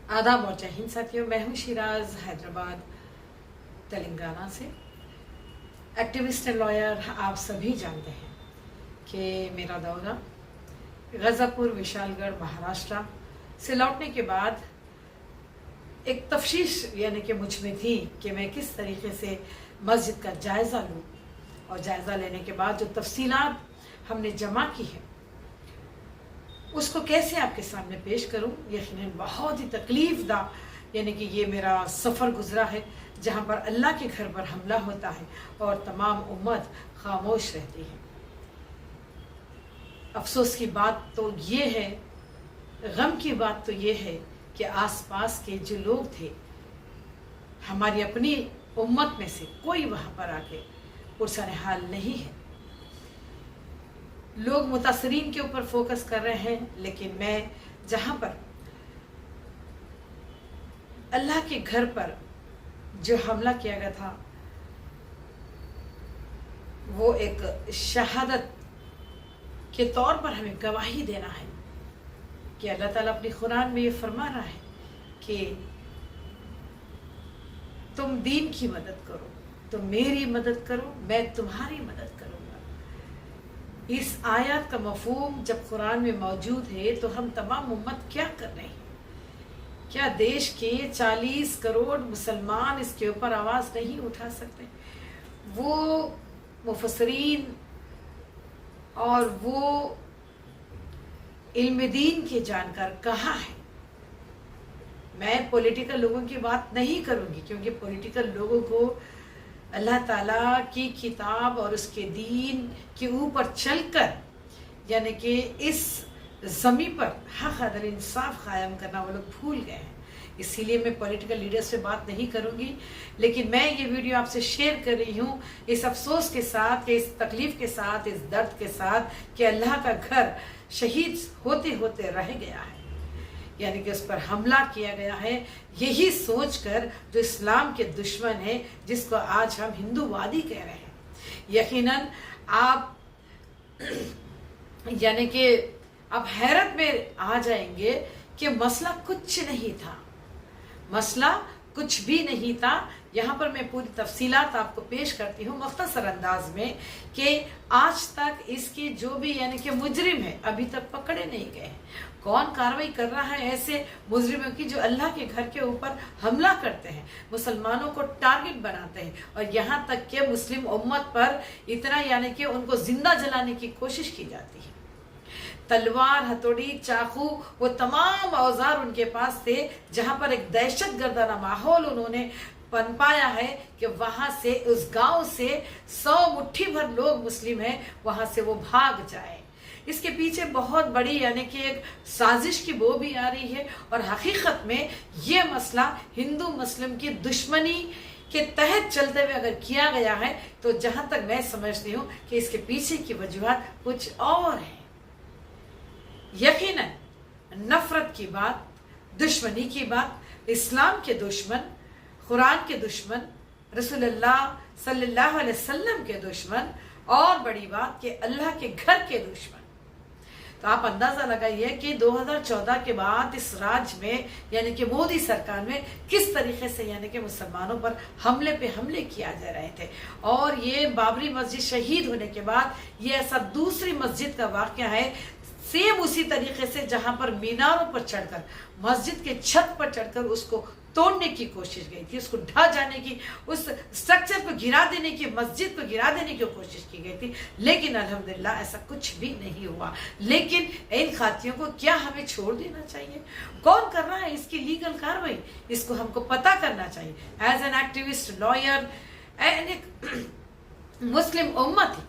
आदाब और जय हिंद साथियों, मैं हूं शिराज, हैदराबाद तेलंगाना से। एक्टिविस्ट एंड लॉयर आप सभी जानते हैं कि मेरा दौरा गाज़ापुर, विशालगढ़, महाराष्ट्र से लौटने के बाद एक तफ्शीश यानी कि मुझ में थी कि मैं किस तरीके से मस्जिद का जायज़ा लूँ और जायज़ा लेने के बाद जो तफसीलात हमने जमा की है उसको कैसे आपके सामने पेश करूं। यकीनन बहुत ही तकलीफ़दा यानी कि ये मेरा सफ़र गुजरा है जहां पर अल्लाह के घर पर हमला होता है और तमाम उम्मत खामोश रहती है। अफसोस की बात तो ये है, गम की बात तो ये है कि आसपास के जो लोग थे, हमारी अपनी उम्मत में से कोई वहाँ पर आके पुरसान हाल नहीं है। लोग मुतासरीन के ऊपर फोकस कर रहे हैं, लेकिन मैं जहाँ पर अल्लाह के घर पर जो हमला किया गया था वो एक शहादत के तौर पर हमें गवाही देना है कि अल्लाह ताला अपनी कुरान में ये फरमा रहा है कि तुम दीन की मदद करो, तुम मेरी मदद करो, मैं तुम्हारी मदद करूंगा। इस आयत का मफहूम जब कुरान में मौजूद है तो हम तमाम उम्मत क्या कर रहे हैं? क्या देश के 40 करोड़ मुसलमान इसके ऊपर आवाज़ नहीं उठा सकते? वो मुफस्सिरीन और वो इल्म दीन के जानकार कहाँ हैं? मैं पॉलिटिकल लोगों की बात नहीं करूँगी, क्योंकि पॉलिटिकल लोगों को अल्लाह ताला की किताब और उसके दीन के ऊपर चलकर यानी कि इस ज़मीन पर हक़ अदल इंसाफ कायम करना वो लोग भूल गए हैं। इसीलिए मैं पॉलिटिकल लीडर्स से बात नहीं करूंगी, लेकिन मैं ये वीडियो आपसे शेयर कर रही हूँ इस अफसोस के साथ, कि इस तकलीफ़ के साथ, इस दर्द के साथ कि अल्लाह का घर शहीद होते होते रह गया है, यानी कि उस पर हमला किया गया है। यही सोचकर जो इस्लाम के दुश्मन है, जिसको आज हम हिंदूवादी कह रहे हैं, यकीनन आप यानी कि आप हैरत में आ जाएंगे कि मसला कुछ नहीं था, मसला कुछ भी नहीं था। यहाँ पर मैं पूरी तफसीलात आपको पेश करती हूँ मुख्तसर अंदाज में कि आज तक इसके जो भी यानी कि मुजरिम है अभी तक पकड़े नहीं गए हैं। कौन कार्रवाई कर रहा है ऐसे मुजरिमों की जो अल्लाह के घर के ऊपर हमला करते हैं, मुसलमानों को टारगेट बनाते हैं और यहाँ तक कि मुस्लिम उम्मत पर इतना यानी कि उनको जिंदा जलाने की कोशिश की जाती है। तलवार, हथौड़ी, चाकू, वो तमाम औजार उनके पास थे, जहां पर एक दहशत गर्दाना माहौल उन्होंने पनपाया है कि वहां से, उस गांव से 100 मुट्ठी भर लोग मुस्लिम हैं, वहां से वो भाग जाए। इसके पीछे बहुत बड़ी यानी कि एक साजिश की बो भी आ रही है और हकीकत में ये मसला हिंदू मुस्लिम की दुश्मनी के तहत चलते हुए अगर किया गया है तो जहां तक मैं समझती हूँ कि इसके पीछे की वजूहत कुछ और है। यकीनन नफरत की बात, दुश्मनी की बात, इस्लाम के दुश्मन, कुरान के दुश्मन, रसूलुल्लाह सल्लल्लाहु अलैहि वसल्लम के दुश्मन, और बड़ी बात कि अल्लाह के घर के दुश्मन। तो आप अंदाजा लगाइए कि 2014 के बाद इस राज्य में यानी कि मोदी सरकार में किस तरीके से यानी कि मुसलमानों पर हमले पे हमले किया जा रहे थे। और ये बाबरी मस्जिद शहीद होने के बाद ये ऐसा दूसरी मस्जिद का वाक़या है, सेम उसी तरीके से जहां पर मीनारों पर चढ़कर, मस्जिद के छत पर चढ़कर उसको तोड़ने की कोशिश गई थी, उसको ढा जाने की, उस स्ट्रक्चर को गिरा देने की, मस्जिद को गिरा देने की कोशिश की गई थी, लेकिन अल्हम्दुलिल्लाह ऐसा कुछ भी नहीं हुआ। लेकिन इन खातियों को क्या हमें छोड़ देना चाहिए? कौन कर रहा है इसकी लीगल कार्रवाई? इसको हमको पता करना चाहिए। As an activist, lawyer and एक मुस्लिम उम्मत,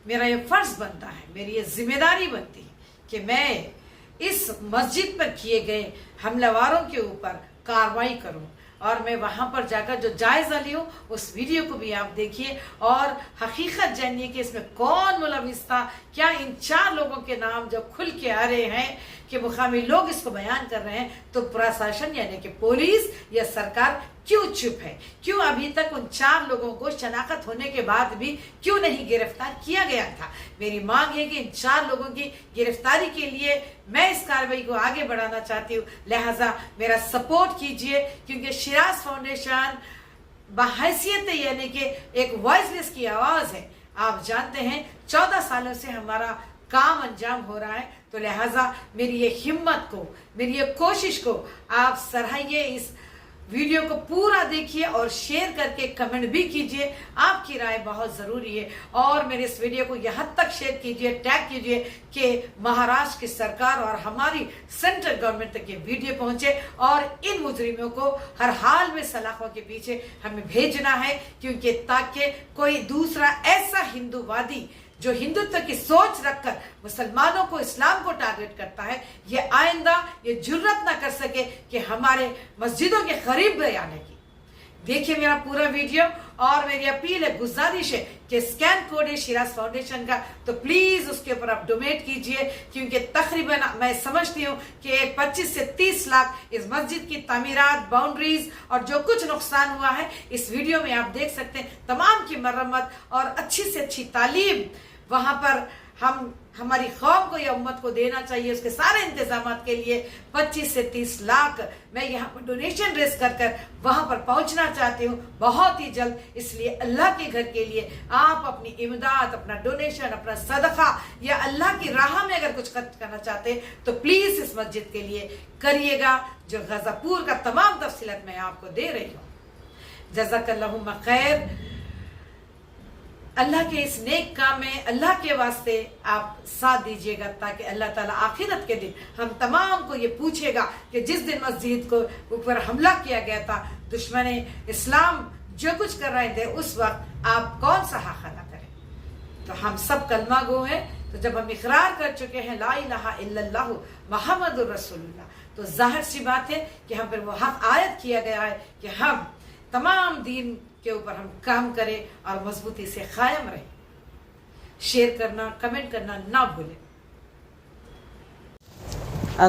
मेरा ये फर्ज बनता है, मेरी ये जिम्मेदारी बनती है कि मैं इस मस्जिद पर किए गए हमलावरों के ऊपर कार्रवाई करूं और मैं वहां पर जाकर जो जायजा लियो उस वीडियो को भी आप देखिए और हकीकत जानिए कि इसमें कौन मुलविस था। क्या इन 4 लोगों के नाम जब खुल के आ रहे हैं कि मुकामी लोग इसको बयान कर रहे हैं, तो प्रशासन यानी कि पुलिस या सरकार क्यों चुप है? क्यों अभी तक उन 4 लोगों को शनाख्त होने के बाद भी क्यों नहीं गिरफ्तार किया गया था? मेरी मांग है कि इन 4 लोगों की गिरफ्तारी के लिए मैं इस कार्रवाई को आगे बढ़ाना चाहती हूँ, लिहाजा मेरा सपोर्ट कीजिए, क्योंकि शिराज फाउंडेशन बहैसियत यानी कि एक वॉइसलेस की आवाज है। आप जानते हैं 14 सालों से हमारा काम अंजाम हो रहा है, तो लिहाजा मेरी ये हिम्मत को, मेरी ये कोशिश को आप सराहिए। इस वीडियो को पूरा देखिए और शेयर करके कमेंट भी कीजिए, आपकी राय बहुत जरूरी है। और मेरे इस वीडियो को यहाँ तक शेयर कीजिए, टैग कीजिए कि महाराष्ट्र की सरकार और हमारी सेंट्रल गवर्नमेंट तक ये वीडियो पहुंचे और इन मुजरिमों को हर हाल में सलाखों के पीछे हमें भेजना है, क्योंकि ताकि कोई दूसरा ऐसा हिंदूवादी जो हिंदुत्व की सोच रखकर मुसलमानों को, इस्लाम को टारगेट करता है, ये आइंदा ये जुर्रत ना कर सके कि हमारे मस्जिदों के करीब भी आने की। देखिए मेरा पूरा वीडियो, और मेरी अपील है, गुजारिश है कि स्कैन कोड है शिराज फाउंडेशन का, तो प्लीज उसके ऊपर आप डोनेट कीजिए, क्योंकि तकरीबन मैं समझती हूँ कि 25 से 30 लाख इस मस्जिद की तामीरात, बाउंड्रीज और जो कुछ नुकसान हुआ है इस वीडियो में आप देख सकते हैं, तमाम की मरम्मत और अच्छी से अच्छी तालीम वहां पर हमारी कौम को या उम्मत को देना चाहिए। उसके सारे इंतजाम के लिए 25 से 30 लाख मैं यहाँ पर डोनेशन रेस कर वहां पर पहुंचना चाहती हूँ बहुत ही जल्द। इसलिए अल्लाह के घर के लिए आप अपनी इमदाद, अपना डोनेशन, अपना सदका या अल्लाह की राह में अगर कुछ खर्च करना चाहते हैं तो प्लीज इस मस्जिद के लिए करिएगा, जो गाजापुर का तमाम तफसीलात मैं आपको दे रही हूँ। जज़ाकल्लाहुम्मा खैर। अल्लाह के इस नेक काम में अल्लाह के वास्ते आप साथ दीजिएगा, ताकि अल्लाह ताला आखिरत के दिन हम तमाम को ये पूछेगा कि जिस दिन मस्जिद को ऊपर हमला किया गया था, दुश्मन इस्लाम जो कुछ कर रहे थे, उस वक्त आप कौन सा हक अदा करें? तो हम सब कलमा गो हैं, तो जब हम इकरार कर चुके हैं ला इलाहा इल्लल्लाहु मुहम्मदुर रसूलुल्लाह, तो जाहिर सी बात है कि हम पर वो हक आयत किया गया है कि हम तमाम दीन के ऊपर हम काम करें और मजबूती से कायम रहे। शेयर करना, कमेंट करना ना भूलें।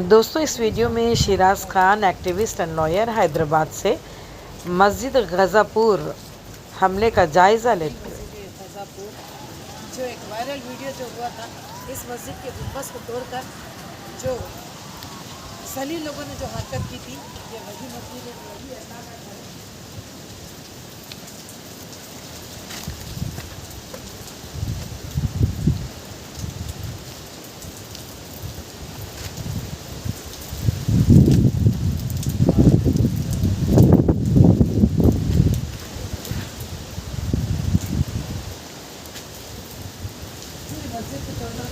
दोस्तों, इस वीडियो में Siraj Khan, activist and lawyer, Hyderabad से मस्जिद गजापुर हमले का जायजा लेते मस्जिद गजापुर जो एक वायरल वीडियो जो हुआ था, इस मस्जिद के गुंबद को तोड़कर जो सलीम लोगों ने जो हरकत की थी, ये वही मस्जिद है, वही अल्लाह का घर है। मस्जिद को तोड़ना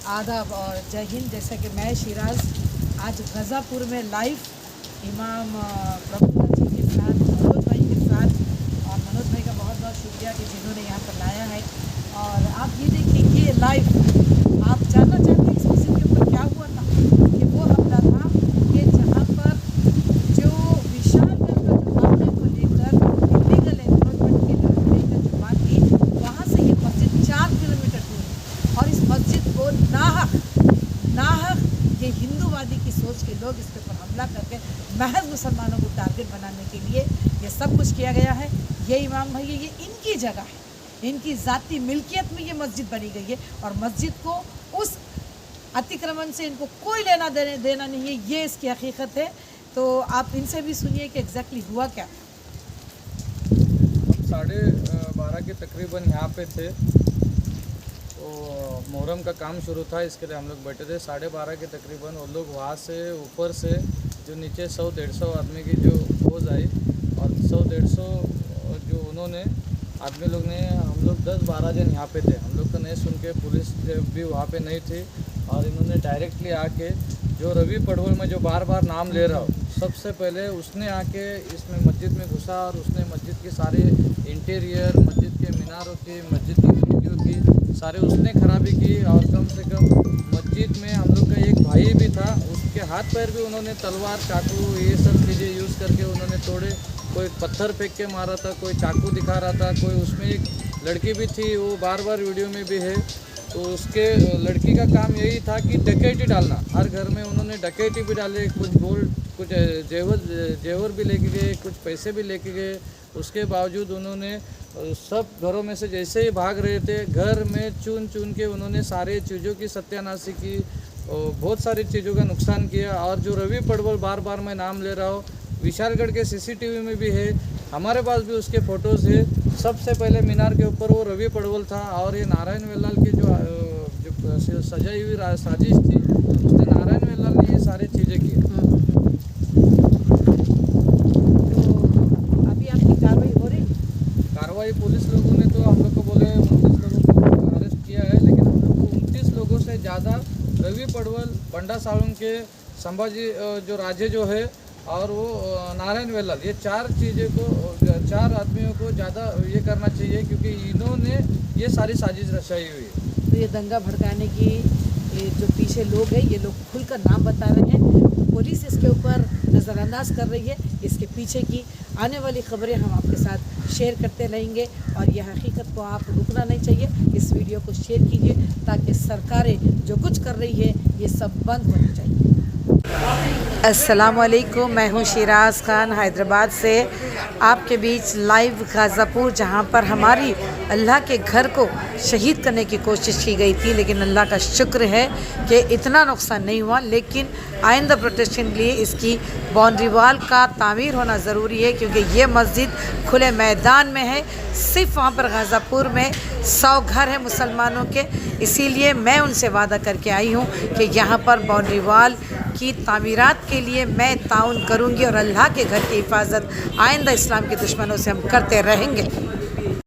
आदाब और जय हिंद। जैसा कि मैं शिराज आज गजापुर में लाइव इमाम प्रभु जी के साथ, मनोज भाई के साथ, और मनोज भाई का बहुत बहुत शुक्रिया कि जिन्होंने यहाँ पर लाया है। और आप ये देखिए, ये लाइव आप जानना चाहते हैं इस मस्जिद के ऊपर क्या हुआ था? कि वो हमला था कि जहाँ पर जो विशालगढ़ का जो मामले को लेकर इलीगल एनक्रोचमेंट के लेकर जो बात थी, वहाँ से ये मस्जिद 4 किलोमीटर दूर है। और इस मस्जिद को नाहक ये हिंदूवादी की सोच के लोग इसके ऊपर हमला करके महज मुसलमानों को टारगेट बनाने के लिए ये सब कुछ किया गया है। ये इमाम भाई, ये इनकी जगह है, इनकी ज़ाती मिल्कियत में ये मस्जिद बनी गई है। और मस्जिद को उस अतिक्रमण से इनको कोई लेना देना नहीं है, ये इसकी हकीकत है। तो आप इनसे भी सुनिए कि एग्जैक्टली हुआ क्या। हम 12:30 के तकरीबन यहाँ पे थे, तो मुहर्रम का काम शुरू था, इसके लिए हम लोग बैठे थे। 12:30 के तकरीबन वो लोग वहाँ से ऊपर से जो नीचे 100-150 आदमी की जो फौज आई और 100-150 जो उन्होंने आदमी लोग ने, हम लोग 10-12 जन यहाँ पे थे। हम लोग तो नहीं सुन के, पुलिस भी वहाँ पे नहीं थी और इन्होंने डायरेक्टली आके जो रवि पड़वल में जो बार बार नाम ले रहा हूँ, सबसे पहले उसने आके इसमें मस्जिद में घुसा और उसने मस्जिद के सारे इंटीरियर, मस्जिद के मीनारों की, मस्जिद की खिड़कियों की सारे उसने खराबी की। और कम से कम मस्जिद में हम लोग का एक भाई भी था, उसके हाथ पैर भी उन्होंने तलवार, चाकू, ये सब चीज़ें यूज़ करके उन्होंने तोड़े। कोई पत्थर फेंक के मारा था, कोई चाकू दिखा रहा था, कोई उसमें एक लड़की भी थी, वो बार बार वीडियो में भी है। तो उसके लड़की का काम यही था कि डकैती डालना, हर घर में उन्होंने डकैती भी डाले, कुछ गोल्ड, कुछ जेवर भी लेके गए, कुछ पैसे भी लेके गए। उसके बावजूद उन्होंने सब घरों में से जैसे ही भाग रहे थे, घर में चुन चुन के उन्होंने सारे चीज़ों की सत्यानाशी की, बहुत सारी चीज़ों का नुकसान किया। और जो रवि पड़वल बार बार मैं नाम ले रहा हूँ, विशालगढ़ के CCTV में भी है, हमारे पास भी उसके फ़ोटोज़ है। सबसे पहले मीनार के ऊपर वो रवि पड़वल था और ये नारायण वेलाल की जो सजाई हुई साजिश थी, उसने नारायण वेलाल ने ये सारी चीज़ें की। तो अभी आपकी कार्रवाई हो रही? कार्रवाई पुलिस लोगों ने तो हम लोग को बोले 29 लोगों को अरेस्ट किया है, लेकिन हम लोग को 29 लोगों से ज़्यादा रवि पड़वल, पंडा सावंत के, संभाजी जो राजे जो है और वो नारायण वेलाल, ये 4 चीज़ें को, 4 आदमियों को ज़्यादा ये करना चाहिए, क्योंकि इन्होंने ये सारी साजिश रचाई हुई है। तो ये दंगा भड़काने की ये जो पीछे लोग हैं, ये लोग खुलकर नाम बता रहे हैं। तो पुलिस इसके ऊपर नज़रअंदाज कर रही है। इसके पीछे की आने वाली खबरें हम आपके साथ शेयर करते रहेंगे और यह हकीकत को आप रुकना नहीं चाहिए। इस वीडियो को शेयर कीजिए ताकि सरकारें जो कुछ कर रही है ये सब बंद होनी चाहिए। अस्सलामुअलैकुम, मैं हूँ शिराज़ खान हैदराबाद से आपके बीच लाइव गाज़ापुर, जहाँ पर हमारी अल्लाह के घर को शहीद करने की कोशिश की गई थी, लेकिन अल्लाह का शुक्र है कि इतना नुकसान नहीं हुआ। लेकिन आइंदा प्रोटेक्शन के लिए इसकी बाउंड्री वाल का तामीर होना ज़रूरी है, क्योंकि ये मस्जिद खुले मैदान में है। सिर्फ वहाँ पर गाज़ापुर में 100 घर हैं मुसलमानों के, इसीलिए मैं उनसे वादा करके आई हूँ कि यहाँ पर बाउंड्री वाल की तामीरात के लिए मैं ताउन करूँगी और अल्लाह के घर की हिफाजत आइंदा इस्लाम के दुश्मनों से हम करते रहेंगे।